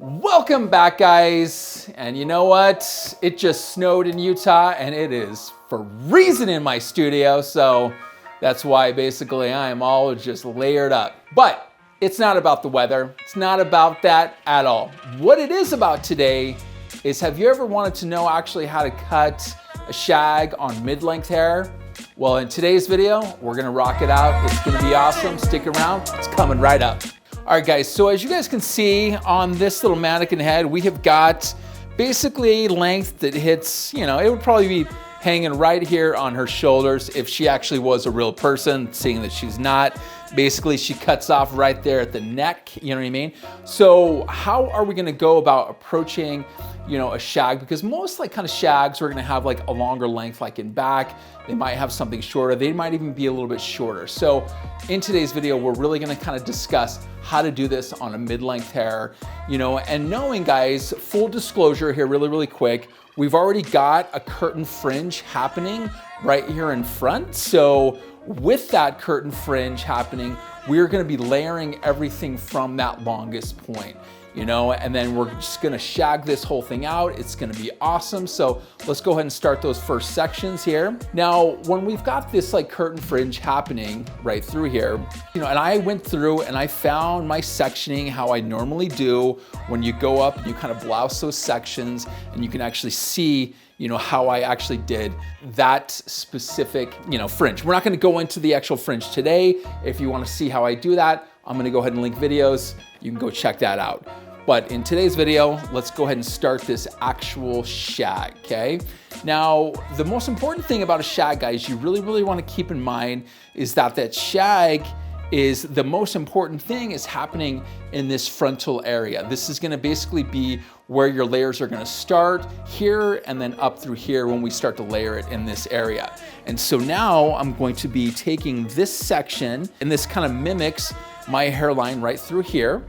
Welcome back, guys. And you know what? It just snowed in Utah and it is freezing in my studio. So that's why basically I am all just layered up. But it's not about the weather. It's not about that at all. What it is about today is, have you ever wanted to know actually how to cut a shag on mid-length hair? Well, in today's video, we're gonna rock it out. It's gonna be awesome. Stick around. It's coming right up. All right, guys, so as you guys can see on this little mannequin head, we have got basically length that hits, you know, it would probably be hanging right here on her shoulders if she actually was a real person, seeing that she's not. Basically, she cuts off right there at the neck, you know what I mean? So how are we gonna go about approaching, you know, a shag? Because most like kind of shags are gonna have like a longer length like in back. They might have something shorter. They might even be a little bit shorter. So in today's video, we're really gonna kind of discuss how to do this on a mid-length hair, you know, and knowing, guys, full disclosure here really quick, we've already got a curtain fringe happening right here in front. So with that curtain fringe happening, we're gonna be layering everything from that longest point, you know, and then we're just gonna shag this whole thing out. It's gonna be awesome. So let's go ahead and start those first sections here. Now, when we've got this like curtain fringe happening right through here, you know, and I went through and I found my sectioning how I normally do when you go up and you kind of blouse those sections and you can actually see, you know, how I actually did that specific, you know, fringe. We're not gonna go into the actual fringe today. If you wanna see how I do that, I'm gonna go ahead and link videos. You can go check that out. But in today's video, let's go ahead and start this actual shag, okay? Now, the most important thing about a shag, guys, you really wanna keep in mind is that shag is the most important thing is happening in this frontal area. This is gonna basically be where your layers are gonna start here and then up through here when we start to layer it in this area. And so now I'm going to be taking this section, and this kind of mimics my hairline right through here.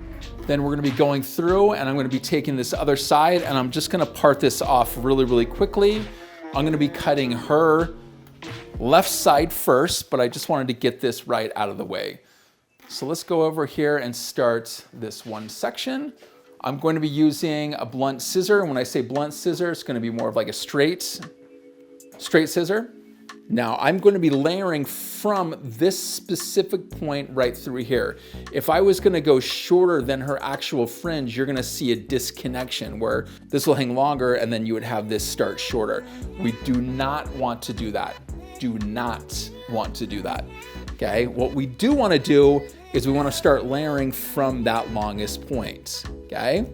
Then we're gonna be going through and I'm gonna be taking this other side and I'm just gonna part this off really quickly. I'm gonna be cutting her left side first, but I just wanted to get this right out of the way. So let's go over here and start this one section. I'm going to be using a blunt scissor. And when I say blunt scissor, it's going to be more of like a straight scissor. Now I'm going to be layering from this specific point right through here. If I was going to go shorter than her actual fringe, you're going to see a disconnection where this will hang longer and then you would have this start shorter. We do not want to do that. Do not want to do that. Okay, what we do want to do is we want to start layering from that longest point. Okay,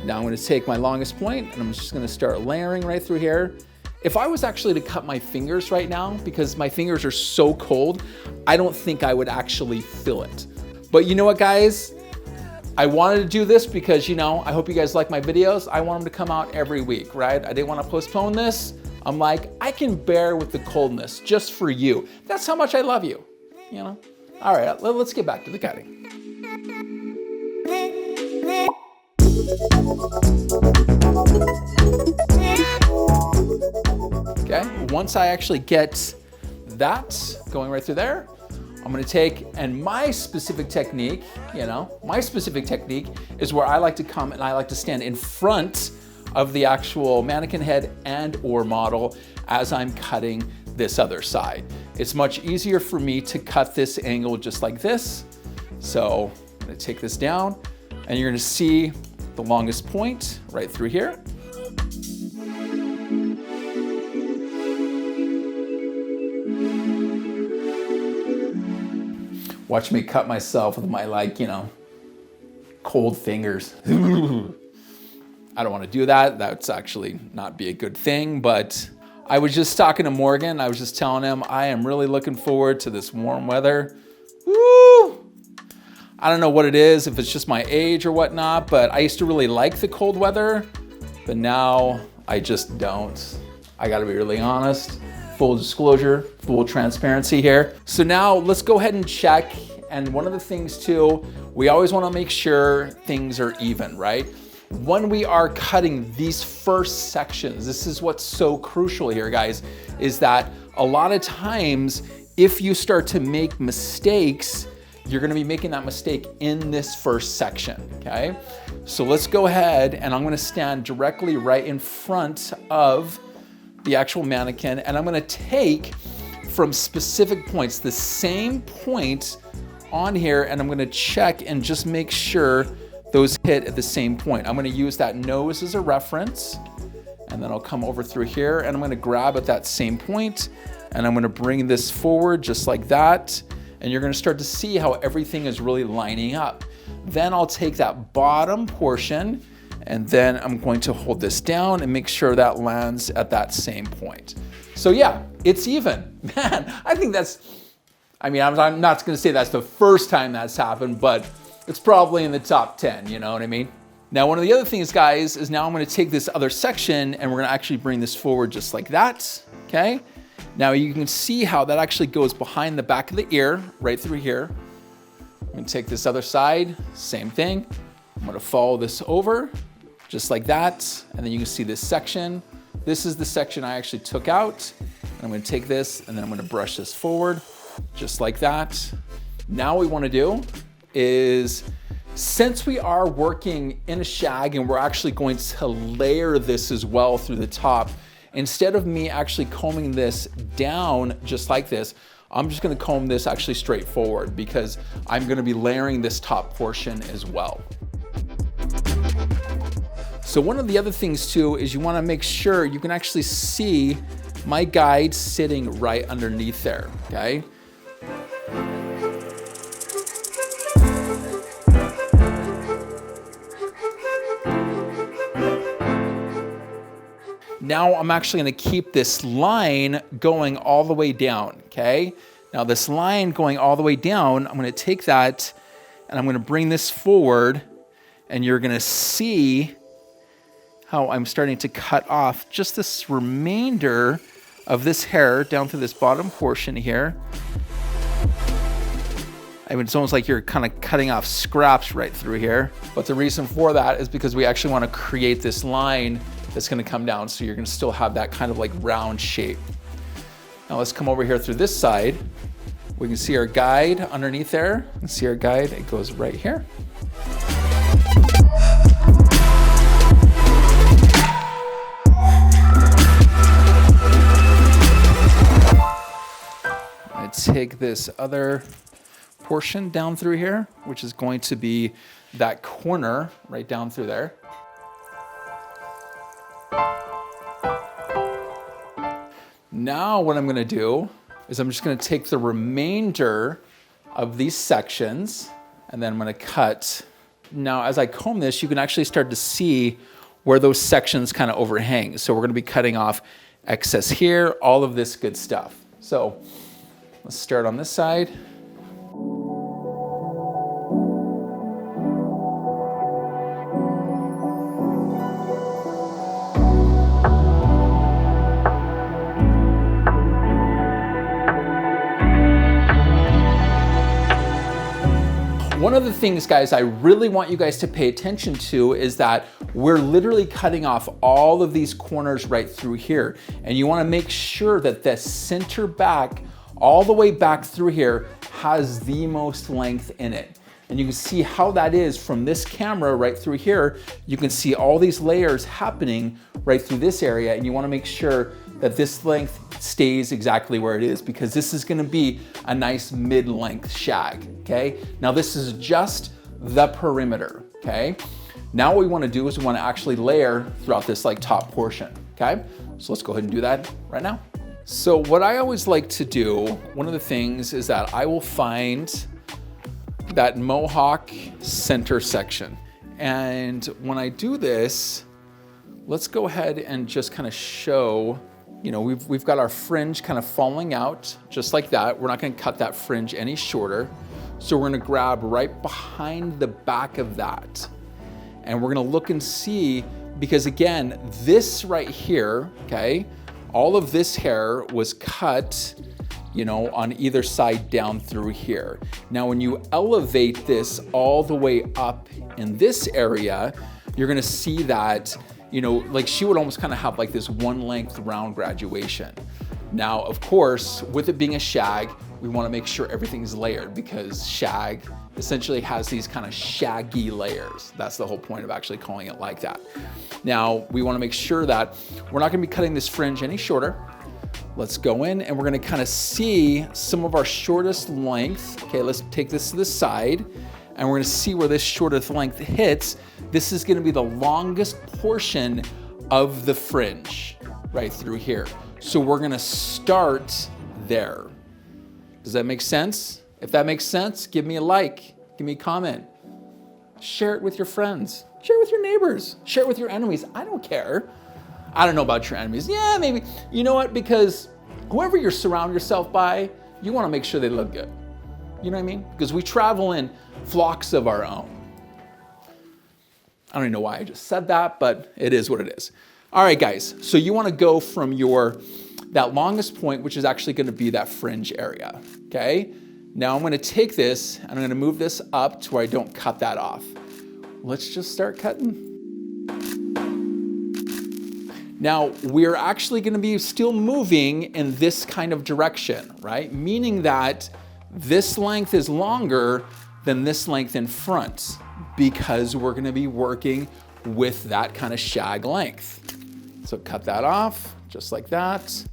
now I'm going to take my longest point and I'm just going to start layering right through here. If I was actually to cut my fingers right now, because my fingers are so cold, I don't think I would actually feel it. But you know what, guys? I wanted to do this because, you know, I hope you guys like my videos. I want them to come out every week, right? I didn't want to postpone this. I'm like, I can bear with the coldness just for you. That's how much I love you, you know? All right, let's get back to the cutting. Okay, once I actually get that going right through there, I'm gonna take, and my specific technique, you know, my specific technique is where I like to come and I like to stand in front of the actual mannequin head and or model as I'm cutting this other side. It's much easier for me to cut this angle just like this. So I'm gonna take this down and you're gonna see the longest point right through here. Watch me cut myself with my, like, you know, cold fingers. I don't want to do that. That's actually not be a good thing, but I was just talking to Morgan. I was just telling him I am really looking forward to this warm weather. Woo! I don't know what it is, if it's just my age or whatnot, but I used to really like the cold weather, but now I just don't. I gotta be really honest. Full disclosure, full transparency here. So now let's go ahead and check. And one of the things too, we always wanna make sure things are even, right? When we are cutting these first sections, this is what's so crucial here, guys, is that a lot of times, if you start to make mistakes, you're gonna be making that mistake in this first section, okay? So let's go ahead, and I'm gonna stand directly right in front of the actual mannequin, and I'm gonna take from specific points, the same point on here, and I'm gonna check and just make sure those hit at the same point. I'm gonna use that nose as a reference, and then I'll come over through here, and I'm gonna grab at that same point, and I'm gonna bring this forward just like that, and you're gonna start to see how everything is really lining up. Then I'll take that bottom portion, and then I'm going to hold this down and make sure that lands at that same point. So yeah, it's even. Man, I think that's, I mean, I'm not gonna say that's the first time that's happened, but it's probably in the top 10, you know what I mean? Now, one of the other things, guys, is now I'm gonna take this other section and we're gonna actually bring this forward just like that, okay? Now you can see how that actually goes behind the back of the ear, right through here. I'm gonna take this other side, same thing. I'm gonna follow this over, just like that, and then you can see this section. This is the section I actually took out, and I'm gonna take this, and then I'm gonna brush this forward, just like that. Now what we wanna do is, since we are working in a shag and we're actually going to layer this as well through the top, instead of me actually combing this down just like this, I'm just gonna comb this actually straight forward because I'm gonna be layering this top portion as well. So one of the other things too is you wanna make sure you can actually see my guide sitting right underneath there, okay? Now I'm actually gonna keep this line going all the way down, okay? Now this line going all the way down, I'm gonna take that and I'm gonna bring this forward, and you're gonna see how I'm starting to cut off just this remainder of this hair down through this bottom portion here. I mean, it's almost like you're kind of cutting off scraps right through here. But the reason for that is because we actually want to create this line that's going to come down, so you're going to still have that kind of like round shape. Now let's come over here through this side. We can see our guide underneath there. You can see our guide, it goes right here. I take this other portion down through here, which is going to be that corner right down through there. Now what I'm gonna do is I'm just gonna take the remainder of these sections and then I'm gonna cut. Now as I comb this, you can actually start to see where those sections kind of overhang. So we're gonna be cutting off excess here, all of this good stuff. So let's start on this side. One of the things, guys, I really want you guys to pay attention to is that we're literally cutting off all of these corners right through here. And you wanna make sure that the center back, all the way back through here, has the most length in it. And you can see how that is from this camera right through here. You can see all these layers happening right through this area, and you wanna make sure that this length stays exactly where it is, because this is gonna be a nice mid-length shag, okay? Now this is just the perimeter, okay? Now what we wanna do is we wanna actually layer throughout this like top portion, okay? So let's go ahead and do that right now. So what I always like to do, one of the things is that I will find that mohawk center section. And when I do this, let's go ahead and just kind of show, you know, we've got our fringe kind of falling out just like that. We're not gonna cut that fringe any shorter. So we're gonna grab right behind the back of that. And we're gonna look and see, because again, this right here, okay, all of this hair was cut, you know, on either side down through here. Now, when you elevate this all the way up in this area, you're gonna see that, you know, like she would almost kind of have like this one length round graduation. Now, of course, with it being a shag, we want to make sure everything's layered because shag essentially has these kind of shaggy layers. That's the whole point of actually calling it like that. Now, we want to make sure that we're not going to be cutting this fringe any shorter. Let's go in and we're going to kind of see some of our shortest length. Okay, let's take this to the side and we're going to see where this shortest length hits. This is going to be the longest portion of the fringe right through here. So we're going to start there. Does that make sense? If that makes sense, give me a like, give me a comment. Share it with your friends, share it with your neighbors, share it with your enemies. I don't care. I don't know about your enemies. Yeah, maybe. You know what? Because whoever you surround yourself by, you want to make sure they look good. You know what I mean? Because we travel in flocks of our own. I don't even know why I just said that, but it is what it is. All right, guys. So you want to go from that longest point, which is actually going to be that fringe area. Okay. Now I'm going to take this and I'm going to move this up to where I don't cut that off. Let's just start cutting. Now we're actually going to be still moving in this kind of direction, right? Meaning that this length is longer than this length in front because we're going to be working with that kind of shag length. So cut that off just like that.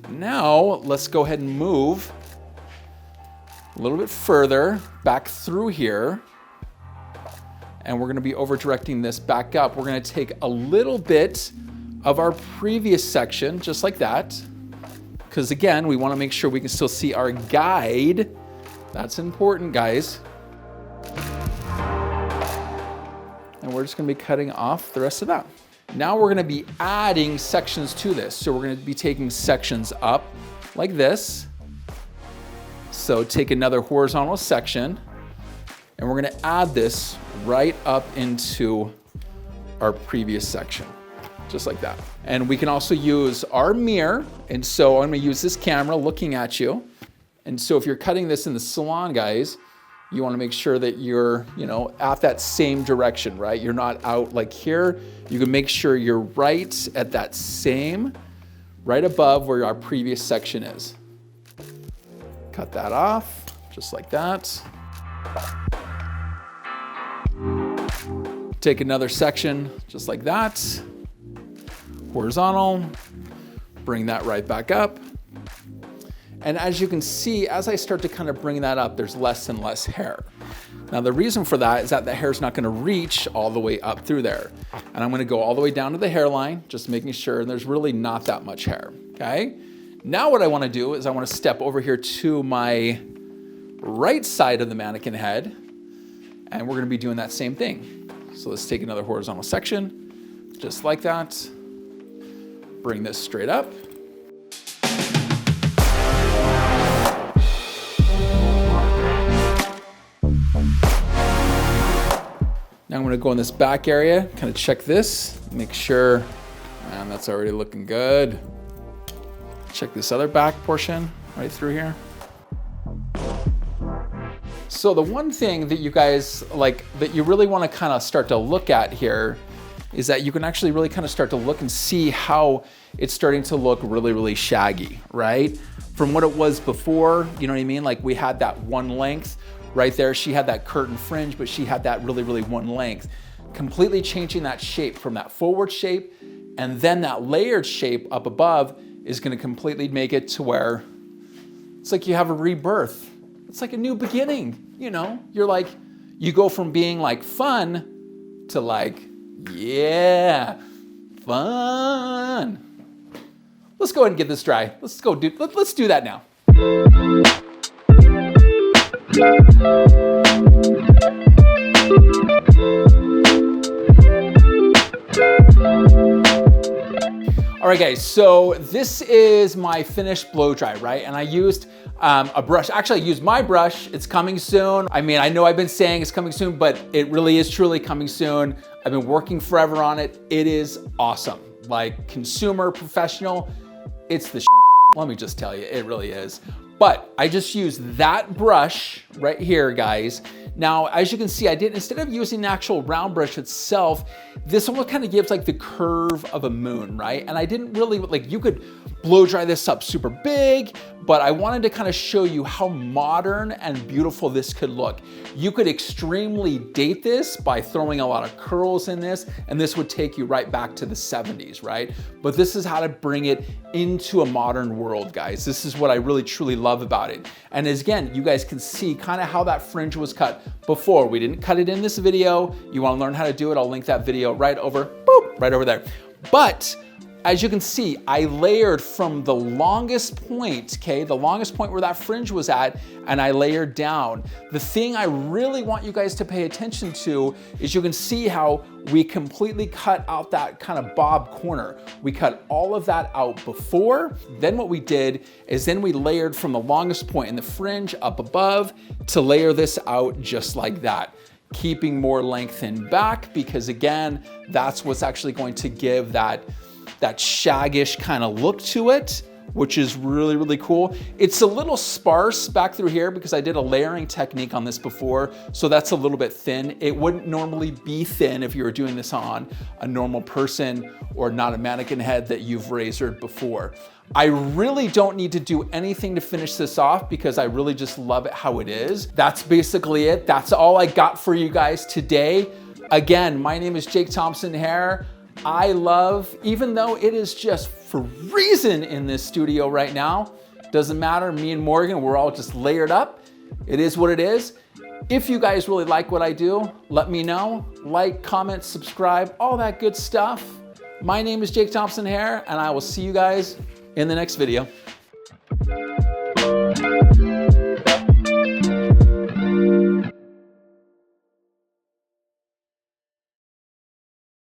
Now let's go ahead and move a little bit further back through here. And we're going to be over directing this back up. We're going to take a little bit of our previous section, just like that. Because again, we want to make sure we can still see our guide. That's important, guys. And we're just going to be cutting off the rest of that. Now we're going to be adding sections to this. So we're going to be taking sections up like this. So take another horizontal section and we're going to add this right up into our previous section, just like that. And we can also use our mirror. And so I'm going to use this camera looking at you. And so if you're cutting this in the salon, guys, you want to make sure that you're, at that same direction, right? You're not out like here. You can make sure you're right at that same, right above where our previous section is. Cut that off, just like that. Take another section, just like that. Horizontal, bring that right back up. And as you can see, as I start to kind of bring that up, there's less and less hair. Now the reason for that is that the hair is not going to reach all the way up through there. And I'm going to go all the way down to the hairline, just making sure there's really not that much hair, okay? Now what I want to do is I want to step over here to my right side of the mannequin head, and we're going to be doing that same thing. So let's take another horizontal section, just like that. Bring this straight up. Now I'm going to go in this back area, kind of check this, make sure, man, that's already looking good. Check this other back portion right through here. So the one thing that you guys that you really want to kind of start to look at here is that you can actually really kind of start to look and see how it's starting to look really, really shaggy, right? From what it was before, you know what I mean? Like we had that one length right there. She had that curtain fringe, but she had that really, really one length. Completely changing that shape from that forward shape, and then that layered shape up above is going to completely make it to where it's like you have a rebirth. It's like a new beginning, You're like, you go from being like fun to like, yeah, fun. Let's go ahead and get this dry. Let's do that now. All right, guys, so this is my finished blow dry, right? And I used a brush. Actually, I used my brush. It's coming soon. I mean, I know I've been saying it's coming soon, but it really is truly coming soon. I've been working forever on it. It is awesome. Like consumer, professional, it's the let me just tell you, it really is. But I just used that brush right here, guys. Now, as you can see, instead of using the actual round brush itself, this almost kind of gives like the curve of a moon, right? And I didn't really, like, you could blow dry this up super big, but I wanted to kind of show you how modern and beautiful this could look. You could extremely date this by throwing a lot of curls in this, and this would take you right back to the 70s, right? But this is how to bring it into a modern world, guys. This is what I really truly love about it. And as again, you guys can see kind of how that fringe was cut before. We didn't cut it in this video. You want to learn how to do it, I'll link that video right over there. But as you can see, I layered from the longest point, okay, the longest point where that fringe was at, and I layered down. The thing I really want you guys to pay attention to is you can see how we completely cut out that kind of bob corner. We cut all of that out before. Then what we did is then we layered from the longest point in the fringe up above to layer this out just like that, keeping more length in back, because again, that's what's actually going to give that shaggish kind of look to it, which is really, really cool. It's a little sparse back through here because I did a layering technique on this before, so that's a little bit thin. It wouldn't normally be thin if you were doing this on a normal person or not a mannequin head that you've razored before. I really don't need to do anything to finish this off because I really just love it how it is. That's basically it. That's all I got for you guys today. Again, my name is Jake Thompson Hair. I love, even though it is just freezing in this studio right now, doesn't matter, me and Morgan, we're all just layered up. It is what it is. If you guys really like what I do, let me know. Like, comment, subscribe, all that good stuff. My name is Jake Thompson Hair, and I will see you guys in the next video.